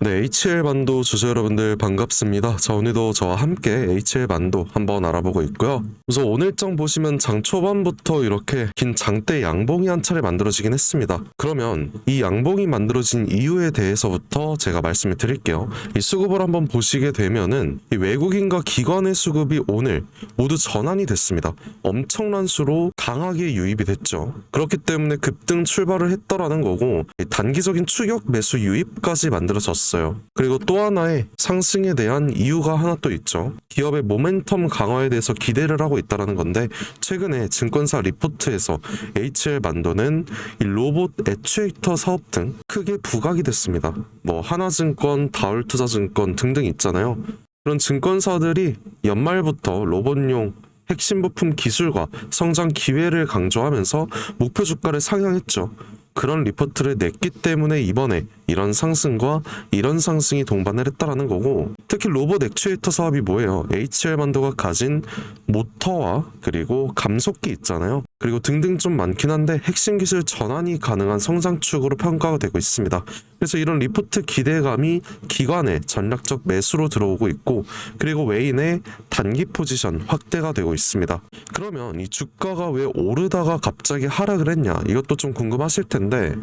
네, HL 만도 주주 여러분들 반갑습니다. 자, 오늘도 저와 함께 HL 만도 한번 알아보고 있고요. 우선 오늘장 보시면 장 초반부터 이렇게 긴 장대 양봉이 한 차례 만들어지긴 했습니다. 그러면 이 양봉이 만들어진 이유에 대해서부터 제가 말씀을 드릴게요. 이 수급을 한번 보시게 되면은 이 외국인과 기관의 수급이 오늘 모두 전환이 됐습니다. 엄청난 수로 강하게 유입이 됐죠. 그렇기 때문에 급등 출발을 했더라는 거고, 이 단기적인 추격 매수 유입까지 만들어졌어요. 그리고 또 하나의 상승에 대한 이유가 하나 또 있죠. 기업의 모멘텀 강화에 대해서 기대를 하고 있다는 건데, 최근에 증권사 리포트에서 HL 만도는 이 로봇 액추에이터 사업 등 크게 부각이 됐습니다. 뭐 하나증권, 다울투자증권 등등 있잖아요. 그런 증권사들이 연말부터 로봇용 핵심 부품 기술과 성장 기회를 강조하면서 목표 주가를 상향했죠. 그런 리포트를 냈기 때문에 이번에 이런 상승과 이런 상승이 동반을 했다라는 거고, 특히 로봇 액추에이터 사업이 뭐예요? HL 만도가 가진 모터와 그리고 감속기 있잖아요. 그리고 등등 좀 많긴 한데 핵심 기술 전환이 가능한 성장축으로 평가가 되고 있습니다. 그래서 이런 리포트 기대감이 기관의 전략적 매수로 들어오고 있고, 그리고 외인의 단기 포지션 확대가 되고 있습니다. 그러면 이 주가가 왜 오르다가 갑자기 하락을 했냐, 이것도 좀 궁금하실 텐데,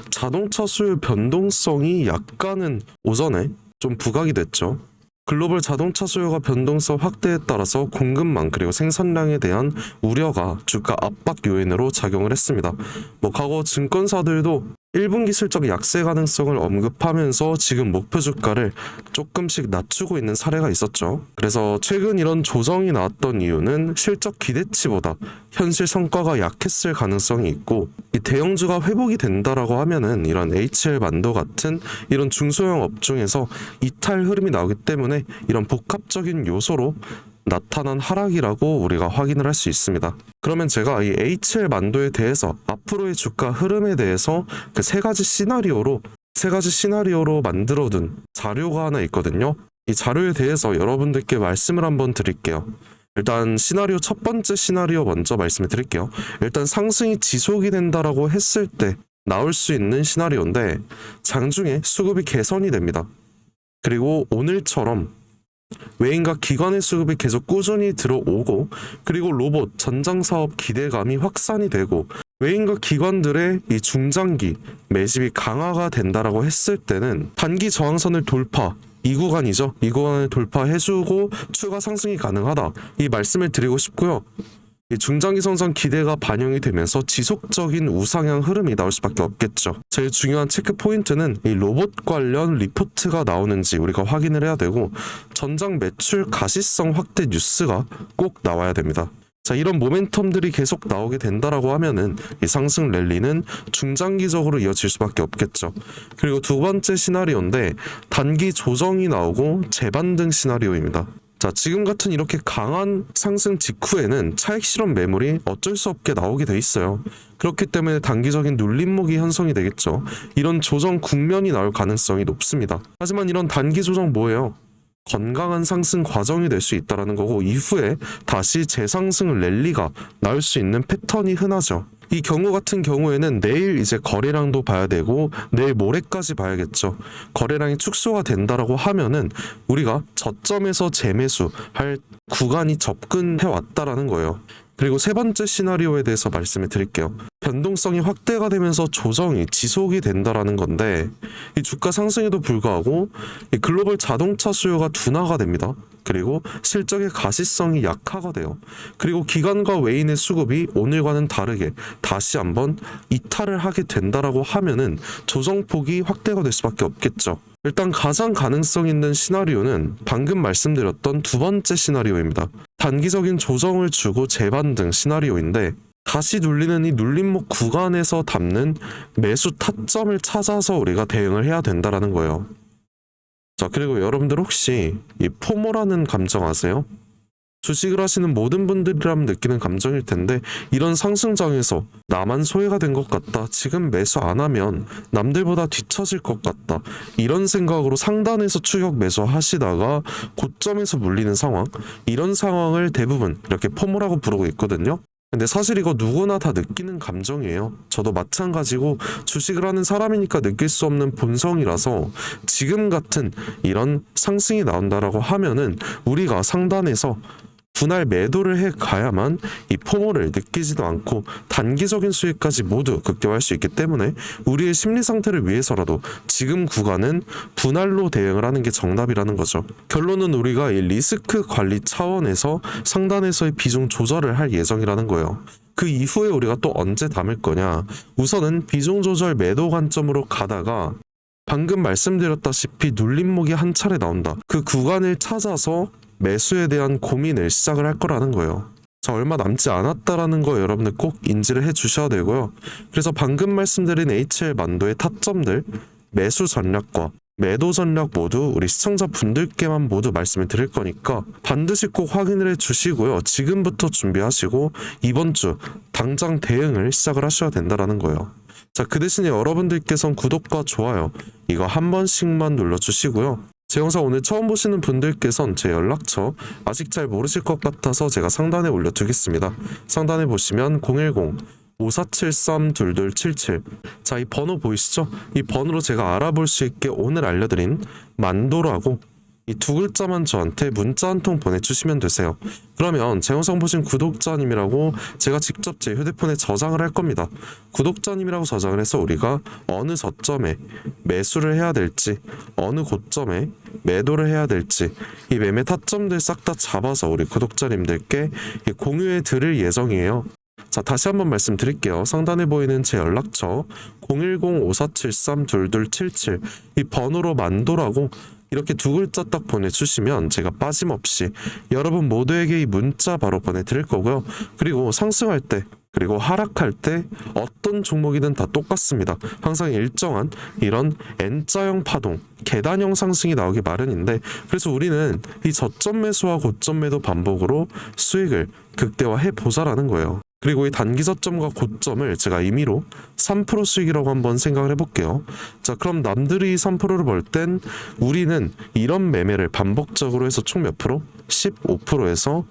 자동차 수요 변동성이 약간은 오전에 좀 부각이 됐죠. 글로벌 자동차 수요가 변동성 확대에 따라서 공급망 그리고 생산량에 대한 우려가 주가 압박 요인으로 작용을 했습니다. 과거 증권사들도 1분기 실적 약세 가능성을 언급하면서 지금 목표 주가를 조금씩 낮추고 있는 사례가 있었죠. 그래서 최근 이런 조정이 나왔던 이유는 실적 기대치보다 현실 성과가 약했을 가능성이 있고, 이 대형주가 회복이 된다라고 하면은 이런 HL 만도 같은 이런 중소형 업종에서 이탈 흐름이 나오기 때문에 이런 복합적인 요소로 나타난 하락이라고 우리가 확인을 할 수 있습니다. 그러면 제가 이 HL 만도에 대해서 앞으로의 주가 흐름에 대해서 그 세 가지 시나리오로 만들어둔 자료가 하나 있거든요. 이 자료에 대해서 여러분들께 말씀을 한번 드릴게요. 일단 시나리오 첫 번째 시나리오 먼저 말씀을 드릴게요. 일단 상승이 지속이 된다라고 했을 때 나올 수 있는 시나리오인데, 장중에 수급이 개선이 됩니다. 그리고 오늘처럼 외인과 기관의 수급이 계속 꾸준히 들어오고, 그리고 로봇 전장사업 기대감이 확산이 되고, 외인과 기관들의 이 중장기 매집이 강화가 된다라고 했을 때는 단기 저항선을 돌파, 이 구간이죠. 이 구간을 돌파해주고 추가 상승이 가능하다, 이 말씀을 드리고 싶고요. 이 중장기 성장 기대가 반영이 되면서 지속적인 우상향 흐름이 나올 수밖에 없겠죠. 제일 중요한 체크 포인트는 이 로봇 관련 리포트가 나오는지 우리가 확인을 해야 되고, 전장 매출 가시성 확대 뉴스가 꼭 나와야 됩니다. 자, 이런 모멘텀들이 계속 나오게 된다라고 하면은 이 상승 랠리는 중장기적으로 이어질 수밖에 없겠죠. 그리고 두 번째 시나리오인데, 단기 조정이 나오고 재반등 시나리오입니다. 자, 지금 같은 이렇게 강한 상승 직후에는 차익 실현 매물이 어쩔 수 없게 나오게 돼 있어요. 그렇기 때문에 단기적인 눌림목이 형성이 되겠죠. 이런 조정 국면이 나올 가능성이 높습니다. 하지만 이런 단기 조정 뭐예요? 건강한 상승 과정이 될 수 있다는 거고, 이후에 다시 재상승 랠리가 나올 수 있는 패턴이 흔하죠. 이 경우 같은 경우에는 내일 이제 거래량도 봐야 되고 내일 모레까지 봐야겠죠. 거래량이 축소가 된다라고 하면은 우리가 저점에서 재매수할 구간이 접근해 왔다라는 거예요. 그리고 세 번째 시나리오에 대해서 말씀을 드릴게요. 변동성이 확대가 되면서 조정이 지속이 된다라는 건데, 이 주가 상승에도 불구하고 이 글로벌 자동차 수요가 둔화가 됩니다. 그리고 실적의 가시성이 약화가 돼요. 그리고 기관과 외인의 수급이 오늘과는 다르게 다시 한번 이탈을 하게 된다라고 하면은 조정폭이 확대가 될 수밖에 없겠죠. 일단 가장 가능성 있는 시나리오는 방금 말씀드렸던 두 번째 시나리오입니다. 단기적인 조정을 주고 재반등 시나리오인데, 다시 눌리는 이 눌림목 구간에서 담는 매수 타점을 찾아서 우리가 대응을 해야 된다라는 거예요. 자, 그리고 여러분들 혹시 이 포모라는 감정 아세요? 주식을 하시는 모든 분들이라면 느끼는 감정일 텐데, 이런 상승장에서 나만 소외가 된 것 같다, 지금 매수 안 하면 남들보다 뒤처질 것 같다, 이런 생각으로 상단에서 추격 매수하시다가 고점에서 물리는 상황, 이런 상황을 대부분 이렇게 포모라고 부르고 있거든요. 근데 사실 이거 누구나 다 느끼는 감정이에요. 저도 마찬가지고 주식을 하는 사람이니까 느낄 수 없는 본성이라서 지금 같은 이런 상승이 나온다라고 하면은 우리가 상단에서 분할 매도를 해 가야만 이 포모를 느끼지도 않고 단기적인 수익까지 모두 극대화할 수 있기 때문에 우리의 심리 상태를 위해서라도 지금 구간은 분할로 대응을 하는 게 정답이라는 거죠. 결론은 우리가 이 리스크 관리 차원에서 상단에서의 비중 조절을 할 예정이라는 거예요. 그 이후에 우리가 또 언제 담을 거냐? 우선은 비중 조절 매도 관점으로 가다가 방금 말씀드렸다시피 눌림목이 한 차례 나온다. 그 구간을 찾아서 매수에 대한 고민을 시작을 할 거라는 거예요. 자, 얼마 남지 않았다라는 거 여러분들 꼭 인지를 해 주셔야 되고요. 그래서 방금 말씀드린 HL 만도의 타점들, 매수 전략과 매도 전략 모두 우리 시청자분들께만 모두 말씀을 드릴 거니까 반드시 꼭 확인을 해 주시고요. 지금부터 준비하시고 이번 주 당장 대응을 시작을 하셔야 된다라는 거예요. 자, 그 대신에 여러분들께선 구독과 좋아요 이거 한 번씩만 눌러주시고요. 제 영상 오늘 처음 보시는 분들께선 제 연락처 아직 잘 모르실 것 같아서 제가 상단에 올려두겠습니다. 상단에 보시면 010-5473-2277 자, 이 번호 보이시죠? 이 번호로 제가 알아볼 수 있게 오늘 알려드린 만도라고 이 두 글자만 저한테 문자 한 통 보내주시면 되세요. 그러면 제 영상 보신 구독자님이라고 제가 직접 제 휴대폰에 저장을 할 겁니다. 구독자님이라고 저장을 해서 우리가 어느 저점에 매수를 해야 될지 어느 고점에 매도를 해야 될지 이 매매 타점들 싹 다 잡아서 우리 구독자님들께 공유해 드릴 예정이에요. 자, 다시 한번 말씀드릴게요. 상단에 보이는 제 연락처 010-5473-2277 이 번호로 만도라고 이렇게 두 글자 딱 보내주시면 제가 빠짐없이 여러분 모두에게 이 문자 바로 보내드릴 거고요. 그리고 상승할 때 그리고 하락할 때 어떤 종목이든 다 똑같습니다. 항상 일정한 이런 N자형 파동, 계단형 상승이 나오기 마련인데 그래서 우리는 이 저점 매수와 고점 매도 반복으로 수익을 극대화해 보자라는 거예요. 그리고 이 단기 저점과 고점을 제가 임의로 3% 수익이라고 한번 생각을 해볼게요. 자, 그럼 남들이 3%를 벌 땐 우리는 이런 매매를 반복적으로 해서 총 몇 프로? 15%에서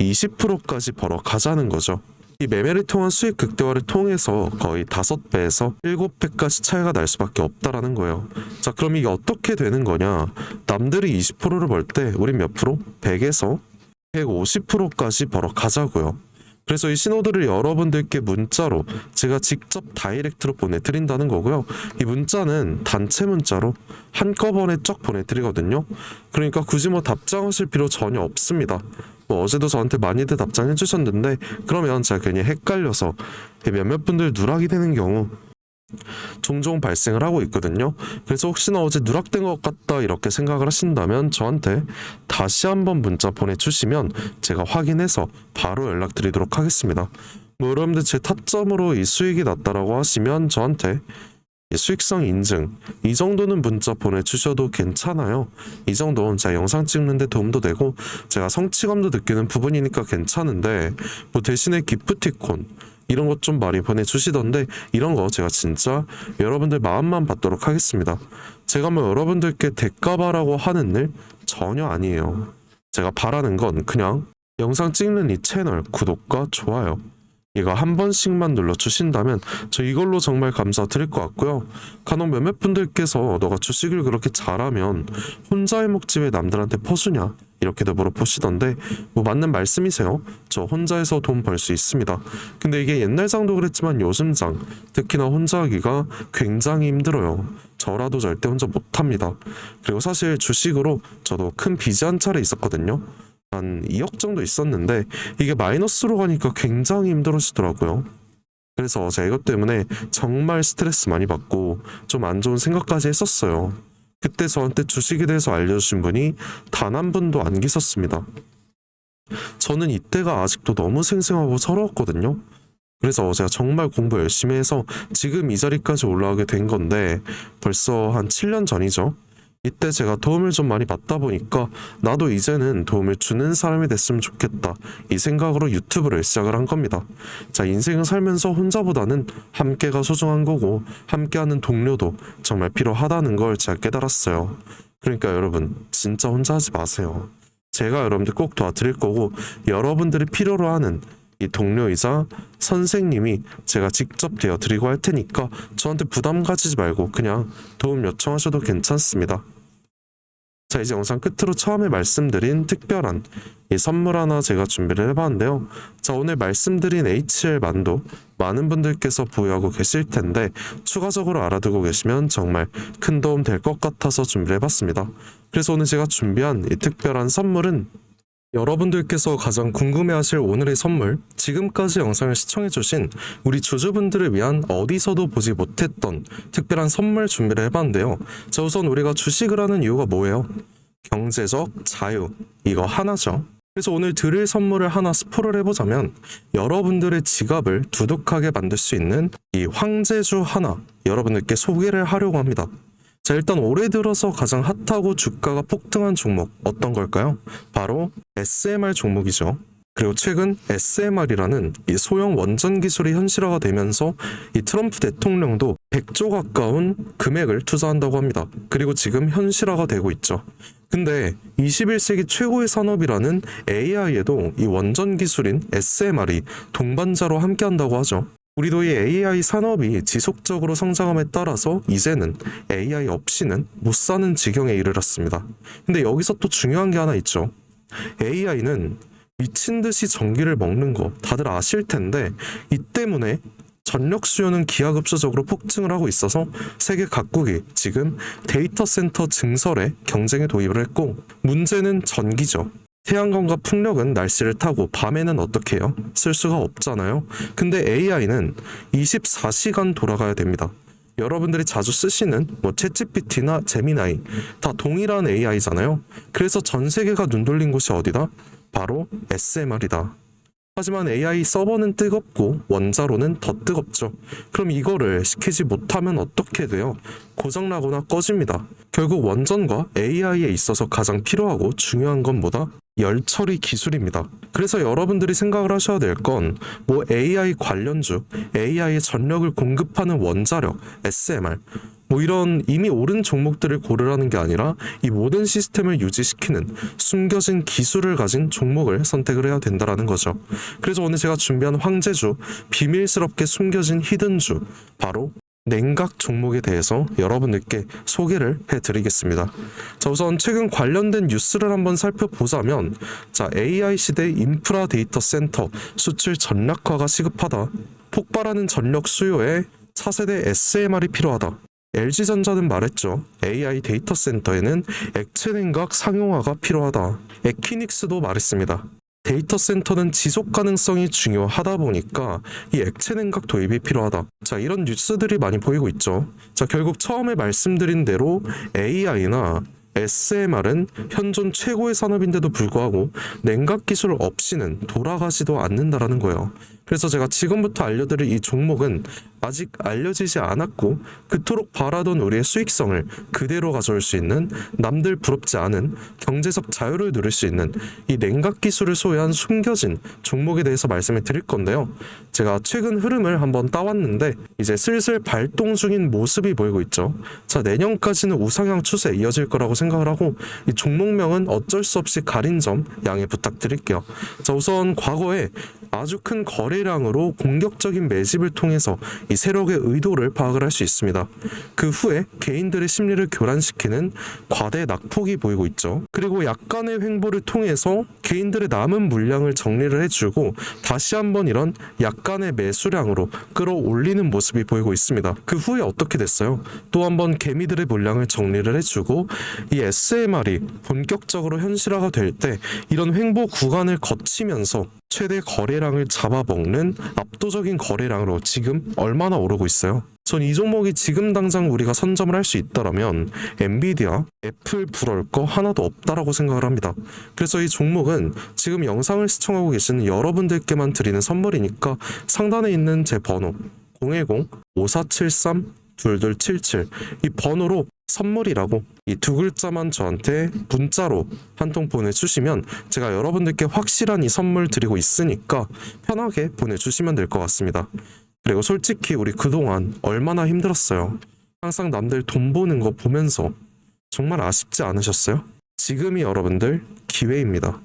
20%까지 벌어 가자는 거죠. 이 매매를 통한 수익 극대화를 통해서 거의 5배에서 7배까지 차이가 날 수밖에 없다라는 거예요. 자, 그럼 이게 어떻게 되는 거냐? 남들이 20%를 벌 때 우린 몇 프로? 100에서 150%까지 벌어 가자고요. 그래서 이 신호들을 여러분들께 문자로 제가 직접 다이렉트로 보내드린다는 거고요. 이 문자는 단체 문자로 한꺼번에 쫙 보내드리거든요. 그러니까 굳이 뭐 답장하실 필요 전혀 없습니다. 뭐 어제도 저한테 많이들 답장해 주셨는데 그러면 제가 괜히 헷갈려서 몇몇 분들 누락이 되는 경우 종종 발생을 하고 있거든요. 그래서 혹시나 어제 누락된 것 같다 이렇게 생각을 하신다면 저한테 다시 한번 문자 보내주시면 제가 확인해서 바로 연락드리도록 하겠습니다. 뭐 여러분들 제 타점으로 이 수익이 났다라고 하시면 저한테 수익성 인증 이 정도는 문자 보내주셔도 괜찮아요. 이 정도는 제가 영상 찍는데 도움도 되고 제가 성취감도 느끼는 부분이니까 괜찮은데 뭐 대신에 기프티콘 이런 것 좀 많이 보내주시던데 이런 거 제가 진짜 여러분들 마음만 받도록 하겠습니다. 제가 뭐 여러분들께 대가바라고 하는 일 전혀 아니에요. 제가 바라는 건 그냥 영상 찍는 이 채널 구독과 좋아요 이거 한 번씩만 눌러주신다면 저 이걸로 정말 감사드릴 것 같고요. 간혹 몇몇 분들께서 너가 주식을 그렇게 잘하면 혼자 해먹지 왜 남들한테 퍼주냐 이렇게도 물어보시던데 뭐 맞는 말씀이세요. 저 혼자 해서 돈 벌 수 있습니다. 근데 이게 옛날 장도 그랬지만 요즘 장 특히나 혼자 하기가 굉장히 힘들어요. 저라도 절대 혼자 못합니다. 그리고 사실 주식으로 저도 큰 빚이 한 차례 있었거든요. 한 2억 정도 있었는데 이게 마이너스로 가니까 굉장히 힘들어지더라고요. 그래서 제가 이것 때문에 정말 스트레스 많이 받고 좀 안 좋은 생각까지 했었어요. 그때 저한테 주식에 대해서 알려주신 분이 단 한 분도 안 계셨습니다. 저는 이때가 아직도 너무 생생하고 서러웠거든요. 그래서 제가 정말 공부 열심히 해서 지금 이 자리까지 올라가게 된 건데 벌써 한 7년 전이죠. 이때 제가 도움을 좀 많이 받다 보니까 나도 이제는 도움을 주는 사람이 됐으면 좋겠다 이 생각으로 유튜브를 시작을 한 겁니다. 자, 인생을 살면서 혼자보다는 함께가 소중한 거고 함께하는 동료도 정말 필요하다는 걸 제가 깨달았어요. 그러니까 여러분 진짜 혼자 하지 마세요. 제가 여러분들 꼭 도와드릴 거고 여러분들이 필요로 하는 이 동료이자 선생님이 제가 직접 되어 드리고 할 테니까 저한테 부담 가지지 말고 그냥 도움 요청하셔도 괜찮습니다. 자, 이제 영상 끝으로 처음에 말씀드린 특별한 이 선물 하나 제가 준비를 해봤는데요. 자, 오늘 말씀드린 HL만도 많은 분들께서 보유하고 계실 텐데 추가적으로 알아두고 계시면 정말 큰 도움 될 것 같아서 준비를 해봤습니다. 그래서 오늘 제가 준비한 이 특별한 선물은 여러분들께서 가장 궁금해하실 오늘의 선물, 지금까지 영상을 시청해주신 우리 주주분들을 위한 어디서도 보지 못했던 특별한 선물 준비를 해봤는데요. 자, 우선 우리가 주식을 하는 이유가 뭐예요? 경제적 자유, 이거 하나죠. 그래서 오늘 드릴 선물을 하나 스포를 해보자면 여러분들의 지갑을 두둑하게 만들 수 있는 이 황제주 하나 여러분들께 소개를 하려고 합니다. 자, 일단 올해 들어서 가장 핫하고 주가가 폭등한 종목 어떤 걸까요? 바로 SMR 종목이죠. 그리고 최근 SMR이라는 이 소형 원전 기술이 현실화가 되면서 이 트럼프 대통령도 100조 가까운 금액을 투자한다고 합니다. 그리고 지금 현실화가 되고 있죠. 근데 21세기 최고의 산업이라는 AI에도 이 원전 기술인 SMR이 동반자로 함께한다고 하죠. 우리도 이 AI 산업이 지속적으로 성장함에 따라서 이제는 AI 없이는 못 사는 지경에 이르렀습니다. 근데 여기서 또 중요한 게 하나 있죠. AI는 미친 듯이 전기를 먹는 거 다들 아실 텐데 이 때문에 전력 수요는 기하급수적으로 폭증을 하고 있어서 세계 각국이 지금 데이터 센터 증설에 경쟁에 도입을 했고 문제는 전기죠. 태양광과 풍력은 날씨를 타고 밤에는 어떻게 해요? 쓸 수가 없잖아요. 근데 AI는 24시간 돌아가야 됩니다. 여러분들이 자주 쓰시는 챗GPT나 제미나이 다 동일한 AI잖아요. 그래서 전 세계가 눈 돌린 곳이 어디다? 바로 SMR이다. 하지만 AI 서버는 뜨겁고 원자로는 더 뜨겁죠. 그럼 이거를 시키지 못하면 어떻게 돼요? 고장나거나 꺼집니다. 결국 원전과 AI에 있어서 가장 필요하고 중요한 건 뭐다? 열 처리 기술입니다. 그래서 여러분들이 생각을 하셔야 될 건 AI 관련주, AI에 전력을 공급하는 원자력, SMR 이런 이미 오른 종목들을 고르라는 게 아니라 이 모든 시스템을 유지시키는 숨겨진 기술을 가진 종목을 선택을 해야 된다는 거죠. 그래서 오늘 제가 준비한 황제주, 비밀스럽게 숨겨진 히든주, 바로 냉각 종목에 대해서 여러분들께 소개를 해드리겠습니다. 자, 우선 최근 관련된 뉴스를 한번 살펴보자면 자, AI 시대 인프라 데이터 센터 수출 전략화가 시급하다. 폭발하는 전력 수요에 차세대 SMR이 필요하다. LG전자는 말했죠. AI 데이터 센터에는 액체 냉각 상용화가 필요하다. 에퀴닉스도 말했습니다. 데이터 센터는 지속 가능성이 중요하다 보니까 이 액체 냉각 도입이 필요하다. 자, 이런 뉴스들이 많이 보이고 있죠. 자, 결국 처음에 말씀드린 대로 AI나 SMR은 현존 최고의 산업인데도 불구하고 냉각 기술 없이는 돌아가지도 않는다라는 거예요. 그래서 제가 지금부터 알려드릴 이 종목은 아직 알려지지 않았고 그토록 바라던 우리의 수익성을 그대로 가져올 수 있는 남들 부럽지 않은 경제적 자유를 누릴 수 있는 이 냉각 기술을 소유한 숨겨진 종목에 대해서 말씀을 드릴 건데요. 제가 최근 흐름을 한번 따왔는데 이제 슬슬 발동 중인 모습이 보이고 있죠. 자, 내년까지는 우상향 추세 이어질 거라고 생각을 하고 이 종목명은 어쩔 수 없이 가린 점 양해 부탁드릴게요. 자, 우선 과거에 아주 큰 거래량으로 공격적인 매집을 통해서 이 세력의 의도를 파악을 할 수 있습니다. 그 후에 개인들의 심리를 교란시키는 과대 낙폭이 보이고 있죠. 그리고 약간의 횡보를 통해서 개인들의 남은 물량을 정리를 해주고 다시 한번 이런 약간의 매수량으로 끌어올리는 모습이 보이고 있습니다. 그 후에 어떻게 됐어요? 또 한번 개미들의 물량을 정리를 해주고 이 SMR이 본격적으로 현실화가 될 때 이런 횡보 구간을 거치면서 최대 거래량을 잡아먹는 압도적인 거래량으로 지금 얼마나 오르고 있어요. 전 이 종목이 지금 당장 우리가 선점을 할 수 있다라면 엔비디아, 애플 부러울 거 하나도 없다라고 생각을 합니다. 그래서 이 종목은 지금 영상을 시청하고 계시는 여러분들께만 드리는 선물이니까 상단에 있는 제 번호 010-5473-2277 이 번호로 선물이라고 이 두 글자만 저한테 문자로 한 통 보내주시면 제가 여러분들께 확실한 이 선물 드리고 있으니까 편하게 보내주시면 될 것 같습니다. 그리고 솔직히 우리 그동안 얼마나 힘들었어요. 항상 남들 돈 버는 거 보면서 정말 아쉽지 않으셨어요? 지금이 여러분들 기회입니다.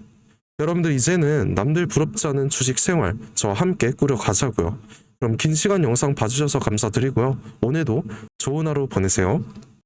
여러분들 이제는 남들 부럽지 않은 주식 생활 저와 함께 꾸려가자고요. 그럼 긴 시간 영상 봐주셔서 감사드리고요. 오늘도 좋은 하루 보내세요.